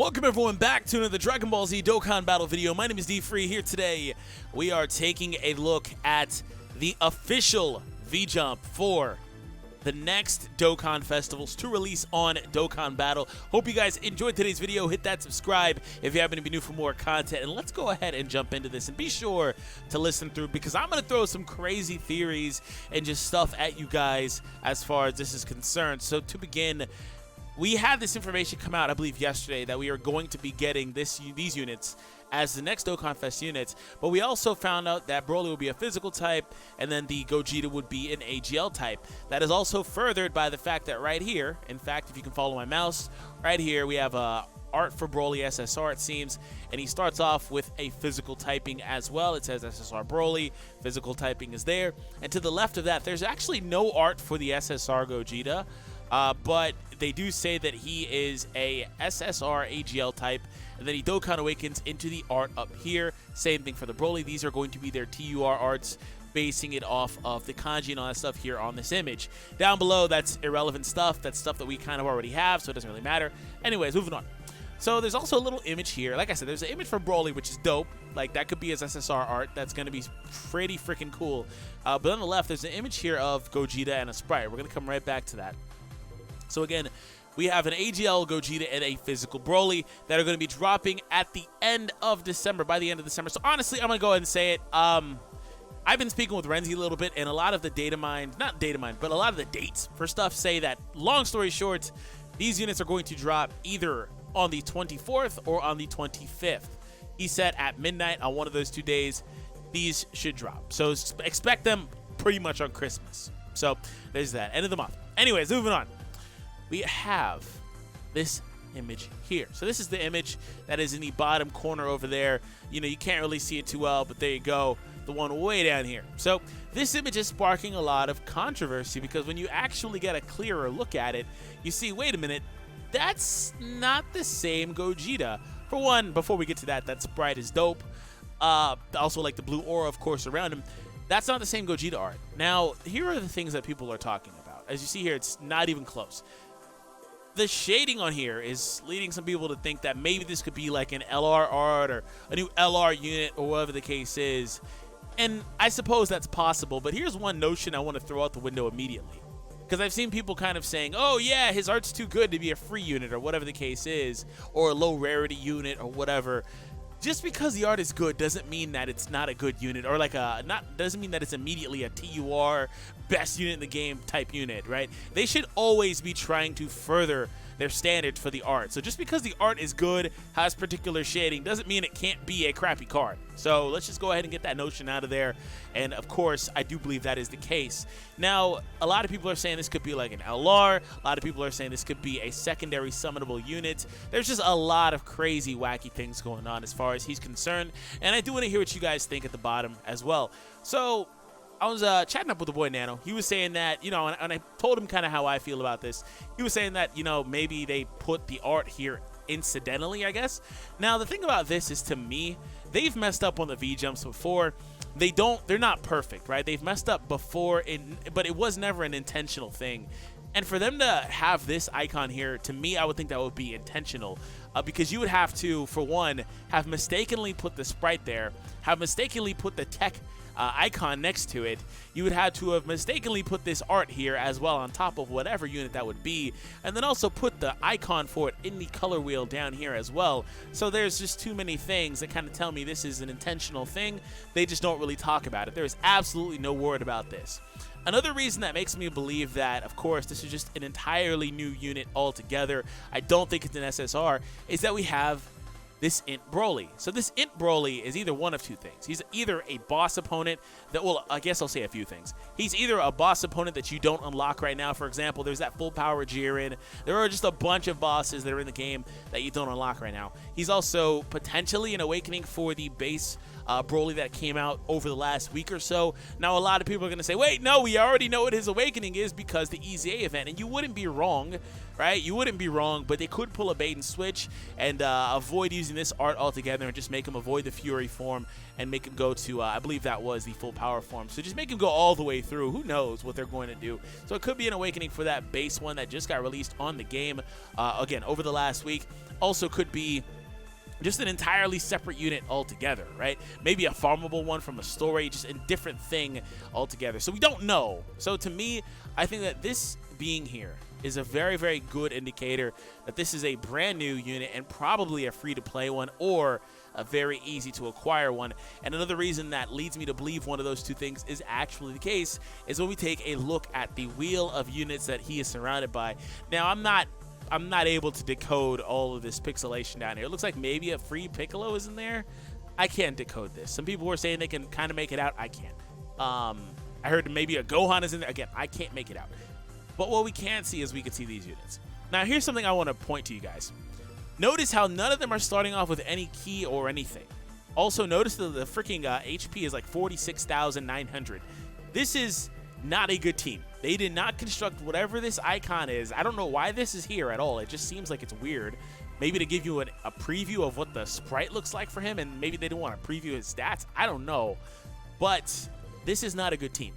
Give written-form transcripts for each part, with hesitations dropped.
Welcome everyone back to another Dragon Ball Z Dokkan battle video. My name is D-Free. Here today we are taking a look at the official V-Jump for the next Dokkan festivals to release on Dokkan Battle. Hope you guys enjoyed today's video. Hit that subscribe if you happen to be new for more content, and let's go ahead and jump into this, and be sure to listen through because I'm going to throw some crazy theories and just stuff at you guys as far as this is concerned. So to begin, we had this information come out, I believe, yesterday that we are going to be getting these units as the next Dokkan Fest units, but we also found out that BROLY will be a physical type, and then the Gogeta would be an AGL type. That is also furthered by the fact that right here, in fact, if you can follow my mouse, right here we have art for BROLY SSR, it seems, and he starts off with a physical typing as well. It says SSR BROLY, physical typing is there, and to the left of that, there's actually no art for the SSR Gogeta, but they do say that he is a SSR AGL type, and then he Dokkan awakens into the art up here. Same thing for the BROLY. These are going to be their TUR arts, basing it off of the kanji and all that stuff here on this image. Down below, that's irrelevant stuff. That's stuff that we kind of already have, so it doesn't really matter. Anyways, moving on. So there's also a little image here. Like I said, there's an image for BROLY, which is dope. Like, that could be his SSR art. That's going to be pretty freaking cool. But on the left, there's an image here of Gogeta and a sprite. We're going to come right back to that. So again, we have an AGL Gogeta and a physical BROLY that are going to be dropping at the end of December, by the end of December. So honestly, I'm going to go ahead and say it. I've been speaking with Renzi a little bit, and a lot of the but a lot of the dates for stuff say that, long story short, these units are going to drop either on the 24th or on the 25th. He said at midnight on one of those 2 days, these should drop. So expect them pretty much on Christmas. So there's that. End of the month. Anyways, moving on. We have this image here. So this is the image that is in the bottom corner over there. You know, you can't really see it too well, but there you go. The one way down here. So this image is sparking a lot of controversy because when you actually get a clearer look at it, you see, wait a minute, that's not the same Gogeta. For one, before we get to that, that sprite is dope. Also, like the blue aura, of course, around him. That's not the same Gogeta art. Now, here are the things that people are talking about. As you see here, it's not even close. The shading on here is leading some people to think that maybe this could be like an LR art or a new LR unit or whatever the case is. And I suppose that's possible, but here's one notion I want to throw out the window immediately. Because I've seen people kind of saying, oh yeah, his art's too good to be a free unit or whatever the case is, or a low rarity unit or whatever. Just because the art is good doesn't mean that it's not a good unit, or like doesn't mean that it's immediately a TUR best unit in the game type unit, right? They should always be trying to further their standards for the art. So just because the art is good, has particular shading, doesn't mean it can't be a crappy card. So let's just go ahead and get that notion out of there. And of course, I do believe that is the case. Now, a lot of people are saying this could be like an LR. A lot of people are saying this could be a secondary summonable unit. There's just a lot of crazy, wacky things going on as far as he's concerned. And I do want to hear what you guys think at the bottom as well. So I was chatting up with the boy Nano. He was saying that, you know, and I told him kind of how I feel about this. He was saying that, you know, maybe they put the art here incidentally, I guess. Now, the thing about this is, to me, they've messed up on the V-Jumps before. They're not perfect, right? They've messed up before, but it was never an intentional thing. And for them to have this icon here, to me, I would think that would be intentional. Because you would have to, for one, have mistakenly put the sprite there, have mistakenly put the tech icon next to it. You would have to have mistakenly put this art here as well on top of whatever unit that would be, and then also put the icon for it in the color wheel down here as well. So there's just too many things that kind of tell me this is an intentional thing. They just don't really talk about it. There's absolutely no word about this. Another reason that makes me believe that, of course, this is just an entirely new unit altogether, I don't think it's an SSR, is that we have this Int BROLY. So this Int BROLY is either one of two things. He's either a boss opponent that, well, I guess I'll say a few things. He's either a boss opponent that you don't unlock right now. For example, there's that full power Jiren. There are just a bunch of bosses that are in the game that you don't unlock right now. He's also potentially an awakening for the base BROLY that came out over the last week or so. Now, a lot of people are going to say, wait, no, we already know what his awakening is because the EZA event, and you wouldn't be wrong, right? You wouldn't be wrong, but they could pull a bait and switch and avoid using this art altogether and just make him avoid the Fury form and make him go to, I believe that was the full power form. So just make him go all the way through. Who knows what they're going to do? So it could be an awakening for that base one that just got released on the game, again, over the last week. Also could be just an entirely separate unit altogether, right? Maybe a farmable one from a story, just a different thing altogether. So we don't know. So to me, I think that this being here is a very, very good indicator that this is a brand new unit and probably a free-to-play one or a very easy to acquire one. And another reason that leads me to believe one of those two things is actually the case is when we take a look at the wheel of units that he is surrounded by. Now, I'm not able to decode all of this pixelation down here. It looks like maybe a free Piccolo is in there. I can't decode this. Some people were saying they can kind of make it out. I can't. I heard maybe a Gohan is in there. Again, I can't make it out. But what we can see is we can see these units. Now, here's something I want to point to you guys. Notice how none of them are starting off with any key or anything. Also, notice that the freaking HP is like 46,900. This is not a good team. They did not construct whatever this icon is. I don't know why this is here at all. It just seems like it's weird. Maybe to give you a preview of what the sprite looks like for him, and maybe they didn't want to preview his stats. I don't know. But this is not a good team.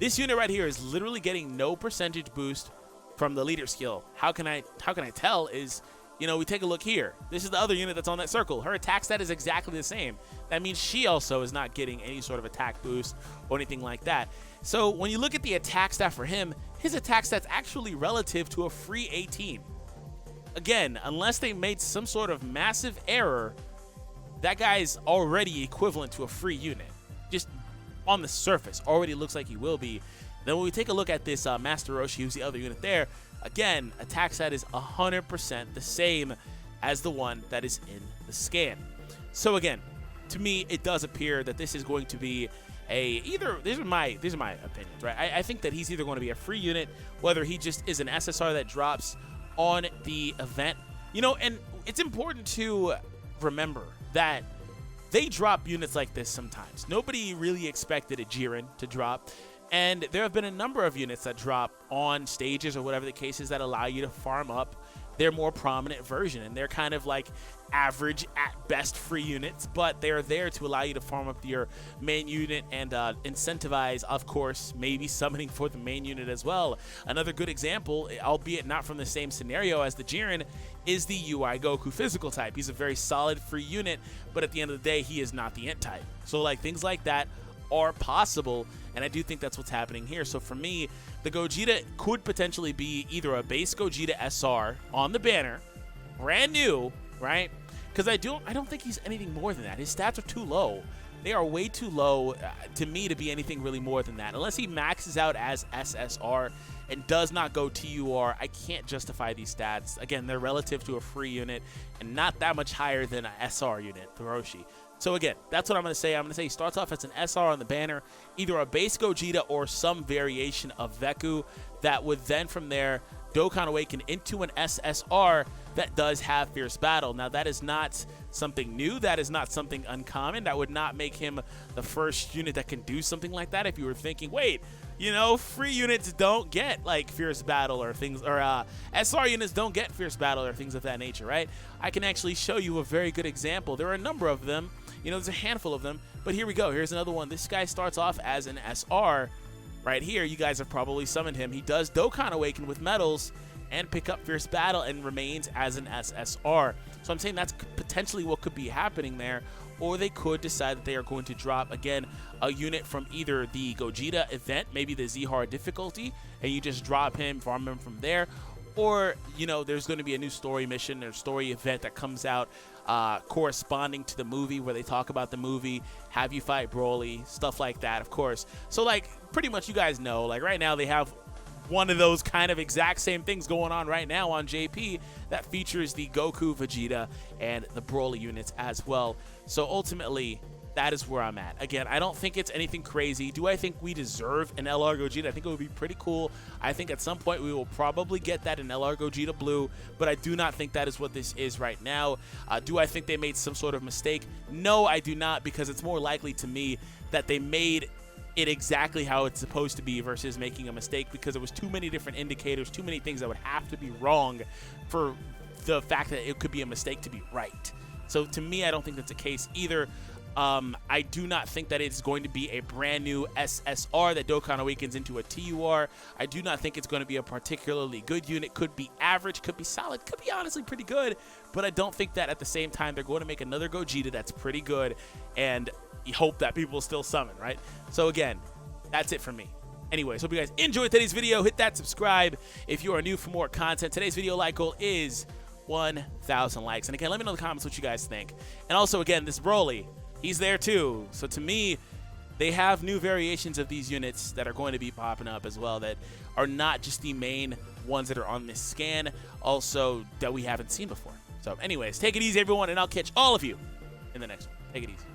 This unit right here is literally getting no percentage boost from the leader skill. How can I tell is, you know, we take a look here. This is the other unit that's on that circle. Her attack stat is exactly the same. That means she also is not getting any sort of attack boost or anything like that. So when you look at the attack stat for him, his attack stat's actually relative to a free 18. Again, unless they made some sort of massive error, that guy's already equivalent to a free unit. Just on the surface, already looks like he will be. Then when we take a look at this Master Roshi, who's the other unit there, again, attack stat is 100% the same as the one that is in the scan. So again, to me, it does appear that this is going to be these are my opinions, right? I think that he's either going to be a free unit, whether he just is an SSR that drops on the event, you know. And it's important to remember that they drop units like this sometimes. Nobody really expected a Jiren to drop. And there have been a number of units that drop on stages or whatever the case is that allow you to farm up their more prominent version. And they're kind of like average at best free units, but they're there to allow you to farm up your main unit and incentivize, of course, maybe summoning for the main unit as well. Another good example, albeit not from the same scenario as the Jiren, is the UI Goku physical type. He's a very solid free unit, but at the end of the day, he is not the Ent type. So like things like that are possible, and I do think that's what's happening here. So for me, the Gogeta could potentially be either a base Gogeta SR on the banner, brand new, right? Because I don't think he's anything more than that. His stats are too low. They are way too low to me to be anything really more than that. Unless he maxes out as SSR and does not go TUR, I can't justify these stats. Again, they're relative to a free unit and not that much higher than an SR unit, the Roshi. So again, that's what I'm going to say. I'm going to say he starts off as an SR on the banner, either a base Gogeta or some variation of Veku that would then from there Dokkan Awaken into an SSR that does have Fierce Battle. Now that is not something new. That is not something uncommon. That would not make him the first unit that can do something like that. If you were thinking, wait, you know, free units don't get like Fierce Battle or things, or SR units don't get Fierce Battle or things of that nature, right? I can actually show you a very good example. There are a number of them. You know, there's a handful of them, but here we go. Here's another one. This guy starts off as an SR. Right here, you guys have probably summoned him. He does Dokkan Awaken with medals and pick up Fierce Battle and remains as an SSR. So I'm saying that's potentially what could be happening there. Or they could decide that they are going to drop, again, a unit from either the Gogeta event, maybe the Z-Hard difficulty, and you just drop him, farm him from there. Or, you know, there's going to be a new story mission or story event that comes out corresponding to the movie where they talk about the movie, have you fight Broly, stuff like that, of course. So, like, pretty much you guys know, like, right now they have one of those kind of exact same things going on right now on JP that features the Goku, Vegeta, and the Broly units as well. So, ultimately, that is where I'm at. Again, I don't think it's anything crazy. Do I think we deserve an LR Gogeta? I think it would be pretty cool. I think at some point we will probably get that in LR Gogeta Blue, but I do not think that is what this is right now. Do I think they made some sort of mistake? No, I do not, because it's more likely to me that they made it exactly how it's supposed to be versus making a mistake, because there was too many different indicators, too many things that would have to be wrong for the fact that it could be a mistake to be right. So to me, I don't think that's the case either. I do not think that it's going to be a brand new SSR that Dokkan awakens into a TUR. I do not think it's going to be a particularly good unit. Could be average, could be solid, could be honestly pretty good, but I don't think that at the same time they're going to make another Gogeta that's pretty good and you hope that people still summon, right? So again, that's it for me. Anyways, hope you guys enjoyed today's video. Hit that subscribe if you are new for more content. Today's video like goal is 1,000 likes. And again, let me know in the comments what you guys think. And also, again, this BROLY, he's there too. So to me, they have new variations of these units that are going to be popping up as well that are not just the main ones that are on this scan, also that we haven't seen before. So anyways, take it easy, everyone, and I'll catch all of you in the next one. Take it easy.